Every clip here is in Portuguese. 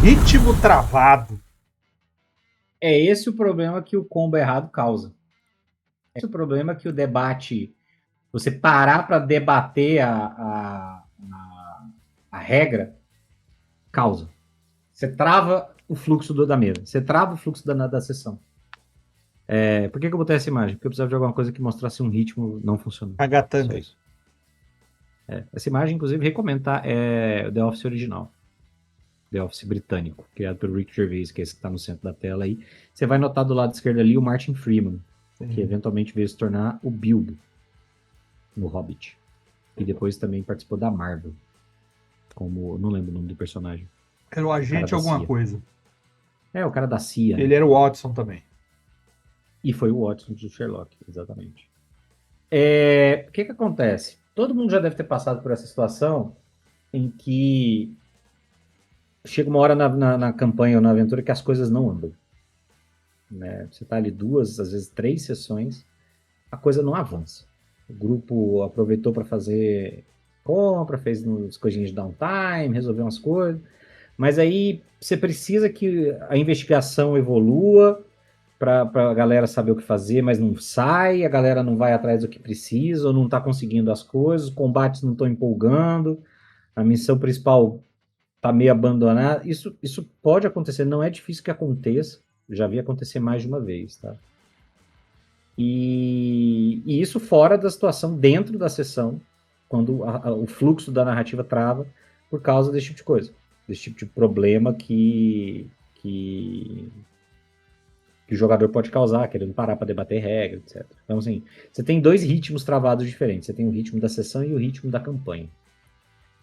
ritmo travado. É esse o problema que o combo errado causa. É esse o problema que o debate, você parar para debater a regra, causa. Você trava o fluxo da mesa, você trava o fluxo da sessão. Por que eu botei essa imagem? Porque eu precisava de alguma coisa que mostrasse um ritmo não funcionando. Agatanga. Só isso. Essa imagem, inclusive, recomendo, tá? É The Office original. The Office britânico, criado pelo Rick Gervais, que é esse que está no centro da tela aí. Você vai notar do lado esquerdo ali o Martin Freeman, que eventualmente veio se tornar o Bilbo no Hobbit. E depois também participou da Marvel. Como, não lembro o nome do personagem. Era o agente alguma CIA. coisa. O cara da CIA. Ele era o Watson também. E foi o Watson do Sherlock, exatamente. O que acontece? Todo mundo já deve ter passado por essa situação em que chega uma hora na campanha ou na aventura que as coisas não andam. Né? Você está ali 2, às vezes 3 sessões, a coisa não avança. O grupo aproveitou para fazer compra, fez umas coisinhas de downtime, resolveu umas coisas, mas aí você precisa que a investigação evolua para a galera saber o que fazer, mas não sai, a galera não vai atrás do que precisa, ou não está conseguindo as coisas, os combates não estão empolgando, a missão principal está meio abandonada. Isso pode acontecer, não é difícil que aconteça, já vi acontecer mais de uma vez, tá? E isso fora da situação dentro da sessão, quando o fluxo da narrativa trava por causa desse tipo de coisa, desse tipo de problema que o jogador pode causar, querendo parar para debater regra, etc. Então, assim, você tem 2 ritmos travados diferentes. Você tem o ritmo da sessão e o ritmo da campanha.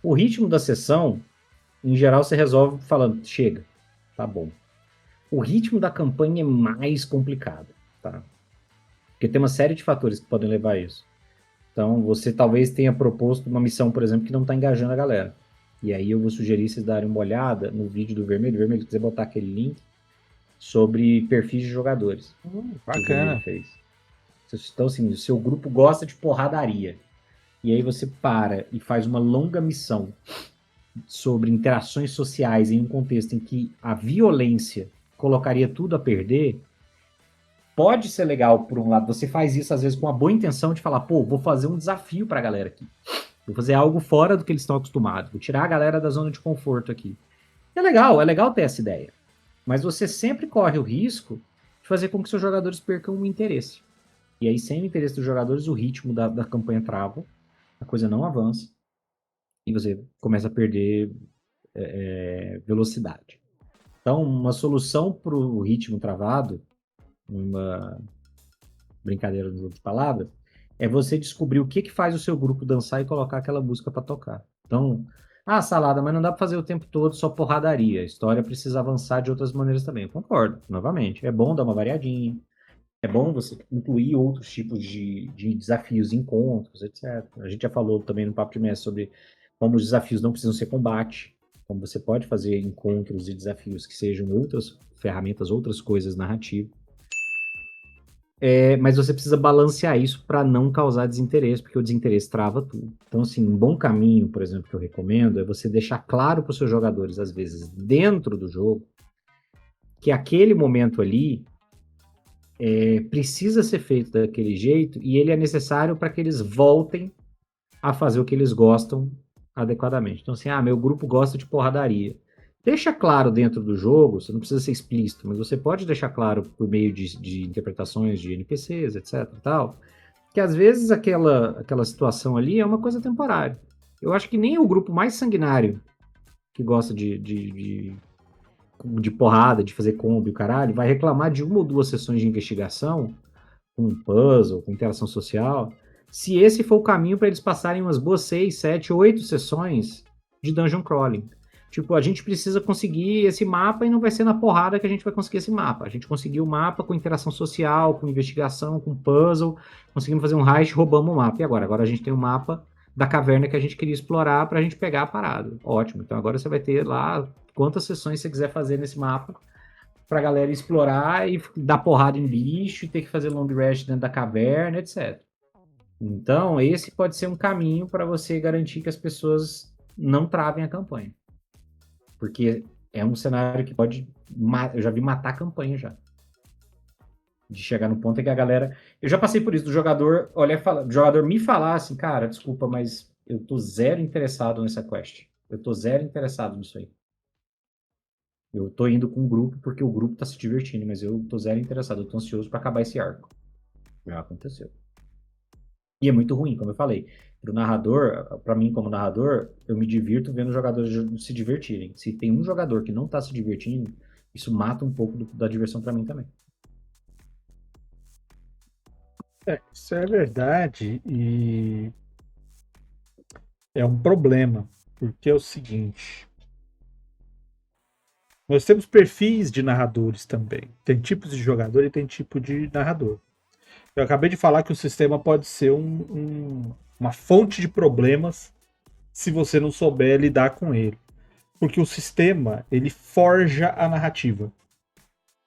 O ritmo da sessão, em geral, você resolve falando, chega, tá bom. O ritmo da campanha é mais complicado, tá? Porque tem uma série de fatores que podem levar a isso. Então, você talvez tenha proposto uma missão, por exemplo, que não está engajando a galera. E aí eu vou sugerir vocês darem uma olhada no vídeo do Vermelho. Vermelho, se quiser botar aquele link sobre perfis de jogadores. Bacana. Fez. Então, assim, o seu grupo gosta de porradaria. E aí você para e faz uma longa missão sobre interações sociais em um contexto em que a violência colocaria tudo a perder. Pode ser legal, por um lado, você faz isso às vezes com a boa intenção de falar, pô, vou fazer um desafio pra galera aqui. Vou fazer algo fora do que eles estão acostumados. Vou tirar a galera da zona de conforto aqui. É legal ter essa ideia. Mas você sempre corre o risco de fazer com que seus jogadores percam o interesse. E aí, sem o interesse dos jogadores, o ritmo da campanha trava, a coisa não avança, e você começa a perder velocidade. Então, uma solução para o ritmo travado, uma brincadeira de palavras, é você descobrir o que faz o seu grupo dançar e colocar aquela música para tocar. Então, salada, mas não dá para fazer o tempo todo só porradaria. A história precisa avançar de outras maneiras também. Eu concordo, novamente. É bom dar uma variadinha. É bom você incluir outros tipos de desafios, encontros, etc. A gente já falou também no Papo de Mestre sobre como os desafios não precisam ser combate, como você pode fazer encontros e desafios que sejam outras ferramentas, outras coisas narrativas. Mas você precisa balancear isso para não causar desinteresse, porque o desinteresse trava tudo. Então, assim, um bom caminho, por exemplo, que eu recomendo é você deixar claro para os seus jogadores, às vezes, dentro do jogo, que aquele momento ali precisa ser feito daquele jeito e ele é necessário para que eles voltem a fazer o que eles gostam adequadamente. Então, assim, meu grupo gosta de porradaria. Deixa claro dentro do jogo, você não precisa ser explícito, mas você pode deixar claro por meio de interpretações de NPCs, etc. Tal, que às vezes aquela situação ali é uma coisa temporária. Eu acho que nem o grupo mais sanguinário que gosta de porrada, de fazer combo e o caralho, vai reclamar de 1 ou 2 sessões de investigação, com puzzle, com interação social, se esse for o caminho para eles passarem umas boas 6, 7, 8 sessões de dungeon crawling. Tipo, a gente precisa conseguir esse mapa e não vai ser na porrada que a gente vai conseguir esse mapa. A gente conseguiu o mapa com interação social, com investigação, com puzzle, conseguimos fazer um heist, roubamos o mapa. E agora? Agora a gente tem um mapa da caverna que a gente queria explorar para a gente pegar a parada. Ótimo. Então agora você vai ter lá quantas sessões você quiser fazer nesse mapa pra galera explorar e dar porrada em bicho, e ter que fazer long rest dentro da caverna, etc. Então, esse pode ser um caminho para você garantir que as pessoas não travem a campanha. Porque é um cenário que pode... Eu já vi matar a campanha já. De chegar no ponto em que a galera... Eu já passei por isso, do jogador olhar e falar, do jogador me falar assim, cara, desculpa, mas eu tô zero interessado nessa quest. Eu tô zero interessado nisso aí. Eu tô indo com o grupo porque o grupo tá se divertindo, mas eu tô zero interessado, eu tô ansioso pra acabar esse arco. Já aconteceu. E é muito ruim, como eu falei. Pro narrador, pra mim como narrador, eu me divirto vendo os jogadores se divertirem. Se tem um jogador que não tá se divertindo, isso mata um pouco da diversão pra mim também. Isso é verdade e é um problema, porque é o seguinte: nós temos perfis de narradores também. Tem tipos de jogador e tem tipo de narrador. Eu acabei de falar que o sistema pode ser uma fonte de problemas se você não souber lidar com ele. Porque o sistema, ele forja a narrativa.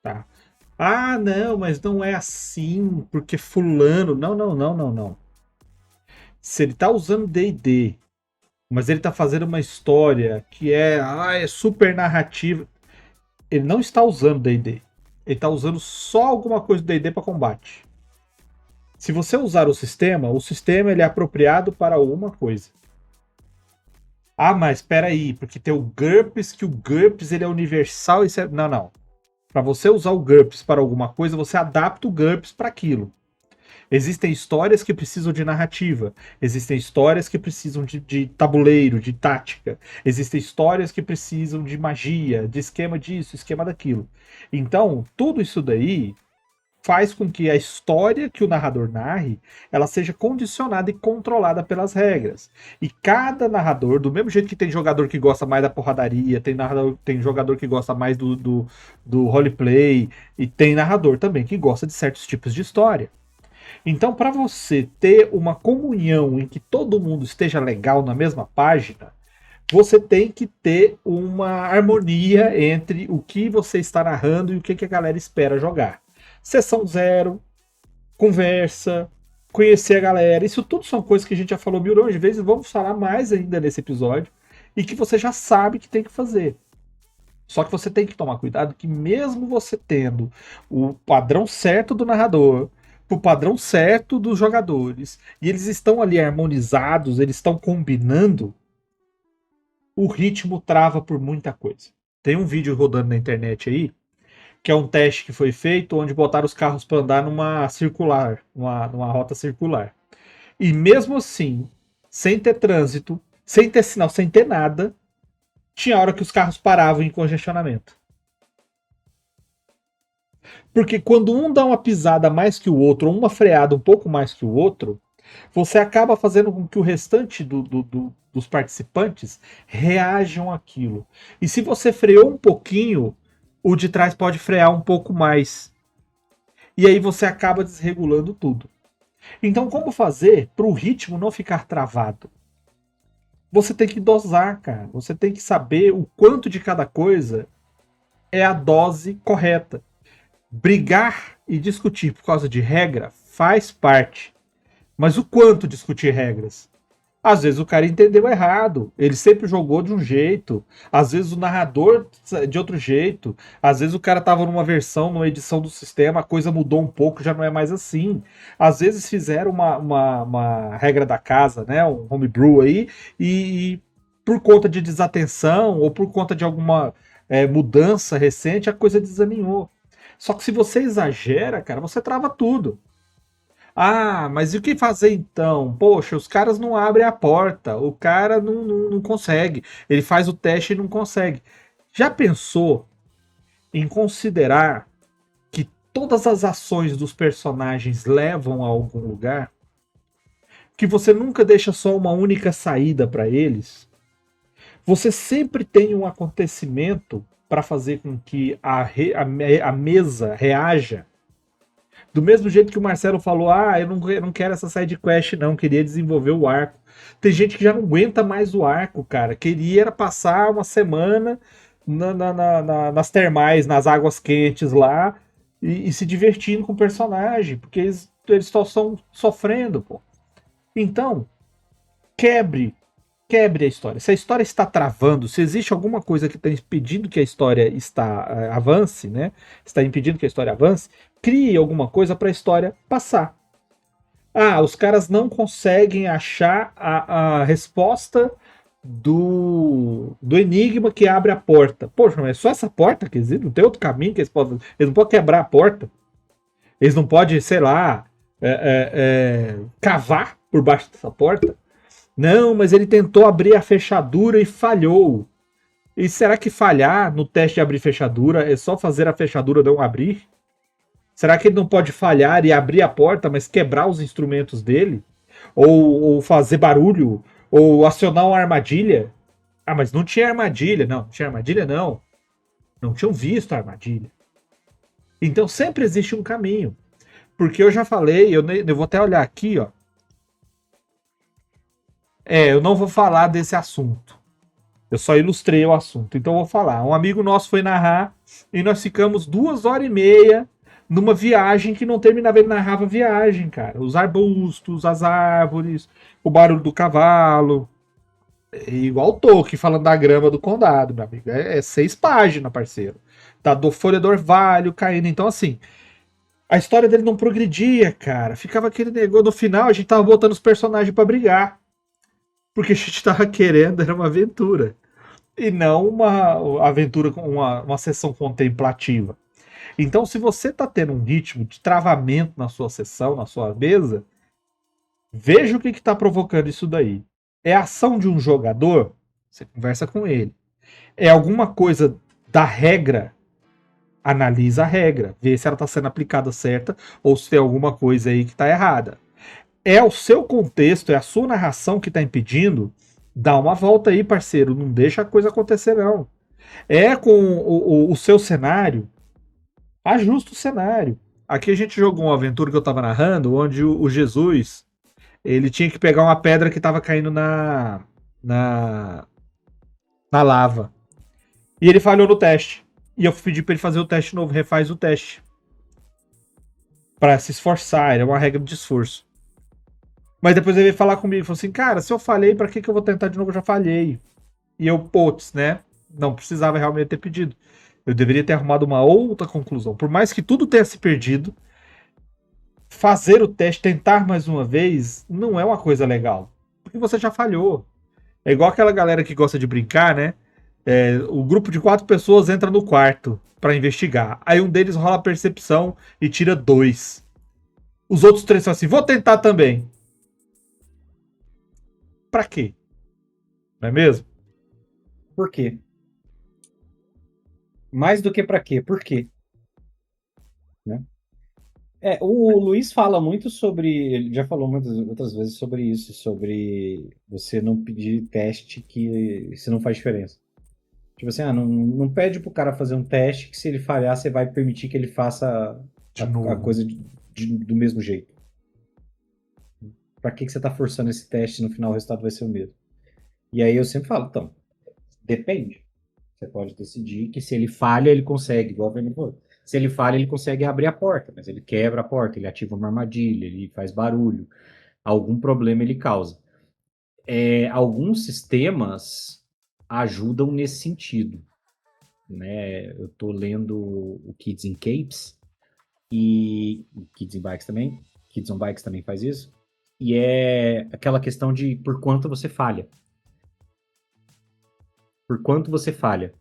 Tá? Ah, não, mas não é assim, porque fulano... Não, não, não, não, não. Se ele tá usando D&D, mas ele tá fazendo uma história que é super narrativa, ele não está usando D&D. Ele tá usando só alguma coisa do D&D para combate. Se você usar o sistema ele é apropriado para uma coisa. Ah, mas espera aí, porque tem o GURPS, que o GURPS ele é universal e não, não. Para você usar o GURPS para alguma coisa, você adapta o GURPS para aquilo. Existem histórias que precisam de narrativa, existem histórias que precisam de tabuleiro, de tática, existem histórias que precisam de magia, de esquema disso, esquema daquilo. Então, tudo isso daí faz com que a história que o narrador narre, ela seja condicionada e controlada pelas regras. E cada narrador, do mesmo jeito que tem jogador que gosta mais da porradaria, tem jogador que gosta mais do roleplay, e tem narrador também que gosta de certos tipos de história. Então, para você ter uma comunhão em que todo mundo esteja legal na mesma página, você tem que ter uma harmonia entre o que você está narrando e o que a galera espera jogar. Sessão zero, conversa, conhecer a galera. Isso tudo são coisas que a gente já falou milhões de vezes, vamos falar mais ainda nesse episódio, e que você já sabe que tem que fazer. Só que você tem que tomar cuidado que mesmo você tendo o padrão certo do narrador, o padrão certo dos jogadores, e eles estão ali harmonizados, eles estão combinando, o ritmo trava por muita coisa. Tem um vídeo rodando na internet aí, que é um teste que foi feito onde botaram os carros para andar numa circular, numa rota circular. E mesmo assim, sem ter trânsito, sem ter sinal, sem ter nada, tinha hora que os carros paravam em congestionamento. Porque quando um dá uma pisada mais que o outro, ou uma freada um pouco mais que o outro, você acaba fazendo com que o restante dos participantes reajam àquilo. E se você freou um pouquinho, o de trás pode frear um pouco mais. E aí você acaba desregulando tudo. Então, como fazer para o ritmo não ficar travado? Você tem que dosar, cara. Você tem que saber o quanto de cada coisa é a dose correta. Brigar e discutir por causa de regra faz parte. Mas o quanto discutir regras? Às vezes o cara entendeu errado, ele sempre jogou de um jeito, às vezes o narrador de outro jeito, às vezes o cara estava numa versão, numa edição do sistema, a coisa mudou um pouco, já não é mais assim. Às vezes fizeram uma regra da casa, né, um homebrew aí, e por conta de desatenção ou por conta de alguma mudança recente, a coisa desalinhou. Só que se você exagera, cara, você trava tudo. Ah, mas e o que fazer então? Poxa, os caras não abrem a porta, o cara não consegue. Ele faz o teste e não consegue. Já pensou em considerar que todas as ações dos personagens levam a algum lugar? Que você nunca deixa só uma única saída para eles? Você sempre tem um acontecimento para fazer com que a mesa reaja. Do mesmo jeito que o Marcelo falou, eu não quero essa side quest não, queria desenvolver o arco. Tem gente que já não aguenta mais o arco, cara. Queria era passar uma semana nas termais, nas águas quentes lá, e se divertindo com o personagem, porque eles só estão sofrendo, pô. Então, quebre quebre a história. Se a história está travando, se existe alguma coisa que está impedindo que a história avance, né? Está impedindo que a história avance, crie alguma coisa para a história passar. Ah, os caras não conseguem achar a resposta do enigma que abre a porta. Poxa, mas é só essa porta que existe? Não tem outro caminho que eles podem. Eles não podem quebrar a porta. Eles não podem, sei lá, cavar por baixo dessa porta. Não, mas ele tentou abrir a fechadura e falhou. E será que falhar no teste de abrir fechadura é só fazer a fechadura não abrir? Será que ele não pode falhar e abrir a porta, mas quebrar os instrumentos dele? Ou fazer barulho? Ou acionar uma armadilha? Ah, mas não tinha armadilha. Não, não tinha armadilha, não. Não tinham visto a armadilha. Então sempre existe um caminho. Porque eu já falei, eu vou até olhar aqui, ó. Eu não vou falar desse assunto. Eu só ilustrei o assunto. Então eu vou falar. Um amigo nosso foi narrar e nós ficamos 2 horas e meia numa viagem que não terminava. Ele narrava a viagem, cara. Os arbustos, as árvores, o barulho do cavalo. Igual o Tolkien falando da grama do condado, meu amigo. É 6 páginas, parceiro. Da do folha do orvalho caindo. Então, assim, a história dele não progredia, cara. Ficava aquele negócio. No final, a gente tava botando os personagens pra brigar. Porque a gente tava querendo, era uma aventura. E não uma aventura com uma sessão contemplativa. Então, se você tá tendo um ritmo de travamento na sua sessão, na sua mesa, veja o que está provocando isso daí. É a ação de um jogador? Você conversa com ele. É alguma coisa da regra? Analisa a regra. Vê se ela está sendo aplicada certa ou se tem alguma coisa aí que está errada. É o seu contexto, é a sua narração que está impedindo? Dá uma volta aí, parceiro. Não deixa a coisa acontecer, não. É com o seu cenário? Ajusta o cenário. Aqui a gente jogou uma aventura que eu estava narrando, onde o Jesus ele tinha que pegar uma pedra que estava caindo na, na lava. E ele falhou no teste. E eu pedi para ele fazer o teste novo, refaz o teste. Para se esforçar, é uma regra de esforço. Mas depois ele veio falar comigo, falou assim, cara, se eu falhei, para que eu vou tentar de novo? Eu já falhei. E eu, putz, né? Não precisava realmente ter pedido. Eu deveria ter arrumado uma outra conclusão. Por mais que tudo tenha se perdido, fazer o teste, tentar mais uma vez, não é uma coisa legal. Porque você já falhou. É igual aquela galera que gosta de brincar, né? O grupo de 4 pessoas entra no quarto para investigar. Aí um deles rola a percepção e tira 2. Os outros 3 são assim, vou tentar também. Pra quê? Não é mesmo? Por quê? Mais do que pra quê? Por quê? Né? O Luiz fala muito sobre, ele já falou muitas outras vezes sobre isso, sobre você não pedir teste que se não faz diferença. Tipo assim, não pede pro cara fazer um teste que se ele falhar, você vai permitir que ele faça a coisa do mesmo jeito. Pra que você tá forçando esse teste e no final o resultado vai ser o mesmo? E aí eu sempre falo, então, depende. Você pode decidir que se ele falha, ele consegue, igual o Vermelho falou. Se ele falha, ele consegue abrir a porta, mas ele quebra a porta, ele ativa uma armadilha, ele faz barulho, algum problema ele causa. Alguns sistemas ajudam nesse sentido. Né? Eu estou lendo o Kids in Capes e Kids in Bikes também. Kids on Bikes também faz isso. E é aquela questão de por quanto você falha. Por quanto você falha.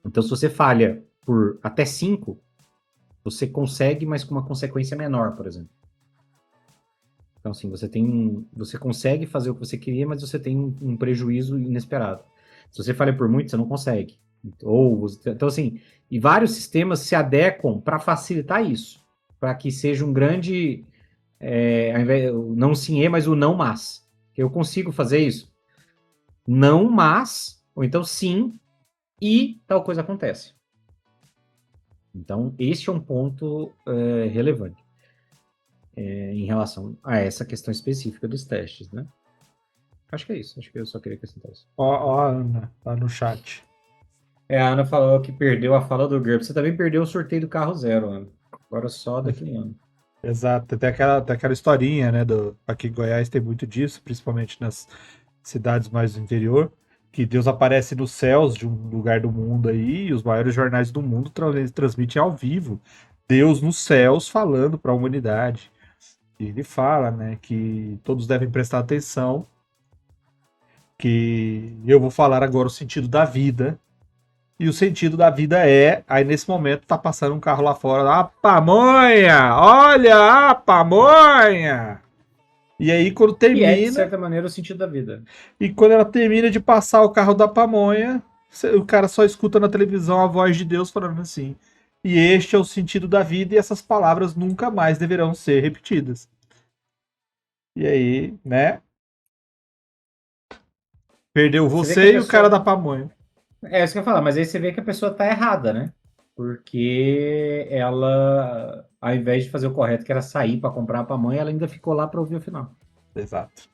Então, se você falha por até 5, você consegue, mas com uma consequência menor, por exemplo. Então, assim, você consegue fazer o que você queria, mas você tem um prejuízo inesperado. Se você falha por muito, você não consegue. Então, assim, e vários sistemas se adequam para facilitar isso, para que seja um grande, ao invés, não sim, mas o não mas. Eu consigo fazer isso? Não, mas, ou então sim, e tal coisa acontece. Então, este é um ponto relevante em relação a essa questão específica dos testes, né? Acho que é isso. Acho que eu só queria acrescentar isso. Ó, a Ana, tá no chat. A Ana falou que perdeu a fala do GURPS. Você também perdeu o sorteio do carro zero, Ana. Agora só daqui a um ano. Exato, tem aquela historinha, né? Aqui em Goiás tem muito disso, principalmente cidades mais do interior, que Deus aparece nos céus de um lugar do mundo aí, e os maiores jornais do mundo transmitem ao vivo Deus nos céus falando para a humanidade. E ele fala, né, que todos devem prestar atenção, que eu vou falar agora o sentido da vida. E o sentido da vida é, aí nesse momento tá passando um carro lá fora, a pamonha! Olha a pamonha! E aí quando E é, de termina, certa maneira, o sentido da vida. e quando ela termina de passar o carro da pamonha, o cara só escuta na televisão a voz de Deus falando assim: "E este é o sentido da vida e essas palavras nunca mais deverão ser repetidas". E aí, né? Perdeu Você vê que a você e o cara da pessoa. pamonha. É isso que eu ia falar, mas aí você vê que a pessoa tá errada, né? Porque ela, ao invés de fazer o correto, que era sair para comprar a pamonha, ela ainda ficou lá para ouvir o final. Exato.